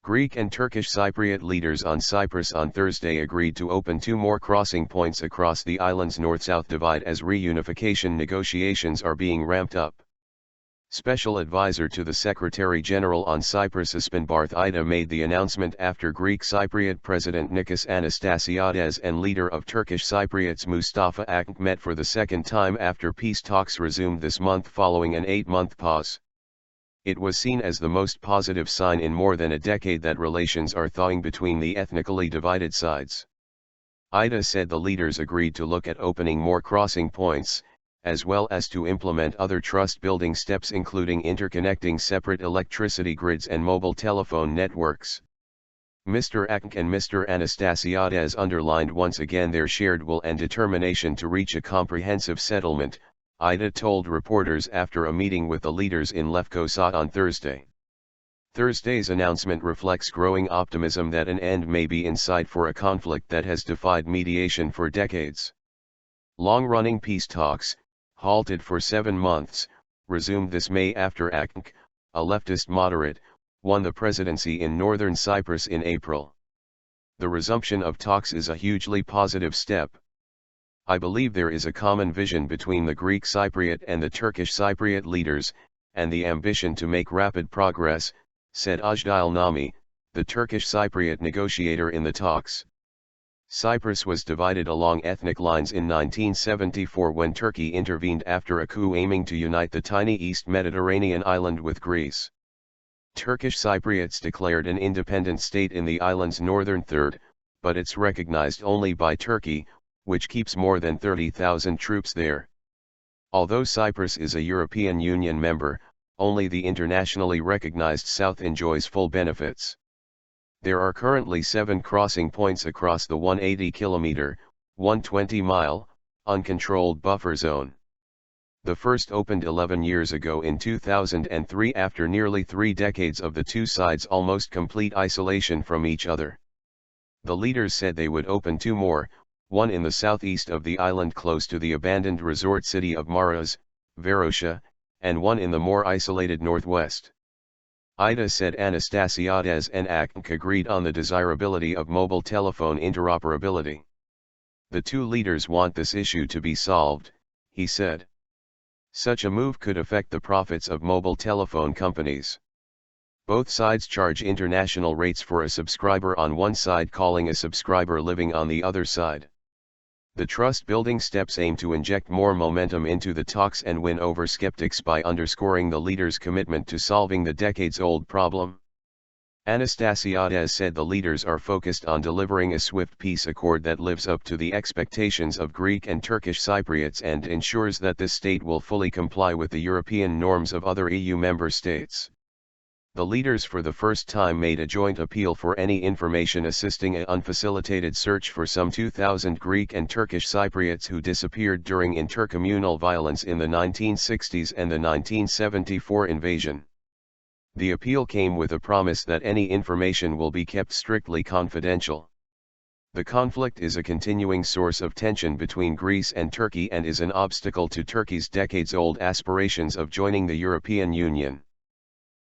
Greek and Turkish Cypriot leaders on Cyprus on Thursday agreed to open 2 more crossing points across the island's north-south divide as reunification negotiations are being ramped up. Special advisor to the Secretary-General on Cyprus Espen Barth Eide made the announcement after Greek Cypriot President Nicos Anastasiades and leader of Turkish Cypriots Mustafa Akıncı met for the second time after peace talks resumed this month following an 8-month pause. It was seen as the most positive sign in more than a decade that relations are thawing between the ethnically divided sides. Eide said the leaders agreed to look at opening more crossing points, as well as to implement other trust-building steps including interconnecting separate electricity grids and mobile telephone networks. Mr. Akıncı and Mr. Anastasiades underlined once again their shared will and determination to reach a comprehensive settlement, Eide told reporters after a meeting with the leaders in Lefkoşa on Thursday. Thursday's announcement reflects growing optimism that an end may be in sight for a conflict that has defied mediation for decades. Long-running peace talks, halted for 7 months, resumed this May after Akıncı, a leftist moderate, won the presidency in northern Cyprus in April. The resumption of talks is a hugely positive step. I believe there is a common vision between the Greek Cypriot and the Turkish Cypriot leaders, and the ambition to make rapid progress, said Ojdil Nami, the Turkish Cypriot negotiator in the talks. Cyprus was divided along ethnic lines in 1974 when Turkey intervened after a coup aiming to unite the tiny East Mediterranean island with Greece. Turkish Cypriots declared an independent state in the island's northern third, but it's recognized only by Turkey, which keeps more than 30,000 troops there. Although Cyprus is a European Union member, only the internationally recognized South enjoys full benefits. There are currently 7 crossing points across the 180-kilometer, 120-mile, uncontrolled buffer zone. The first opened 11 years ago in 2003 after nearly 3 decades of the two sides' almost complete isolation from each other. The leaders said they would open 2 more, one in the southeast of the island close to the abandoned resort city of Maras, Varosha, and one in the more isolated northwest. Eide said Anastasiades and Akıncı agreed on the desirability of mobile telephone interoperability. The 2 leaders want this issue to be solved, he said. Such a move could affect the profits of mobile telephone companies. Both sides charge international rates for a subscriber on one side calling a subscriber living on the other side. The trust-building steps aim to inject more momentum into the talks and win over skeptics by underscoring the leaders' commitment to solving the decades-old problem. Anastasiades said the leaders are focused on delivering a swift peace accord that lives up to the expectations of Greek and Turkish Cypriots and ensures that this state will fully comply with the European norms of other EU member states. The leaders for the first time made a joint appeal for any information assisting an unfacilitated search for some 2,000 Greek and Turkish Cypriots who disappeared during intercommunal violence in the 1960s and the 1974 invasion. The appeal came with a promise that any information will be kept strictly confidential. The conflict is a continuing source of tension between Greece and Turkey and is an obstacle to Turkey's decades-old aspirations of joining the European Union.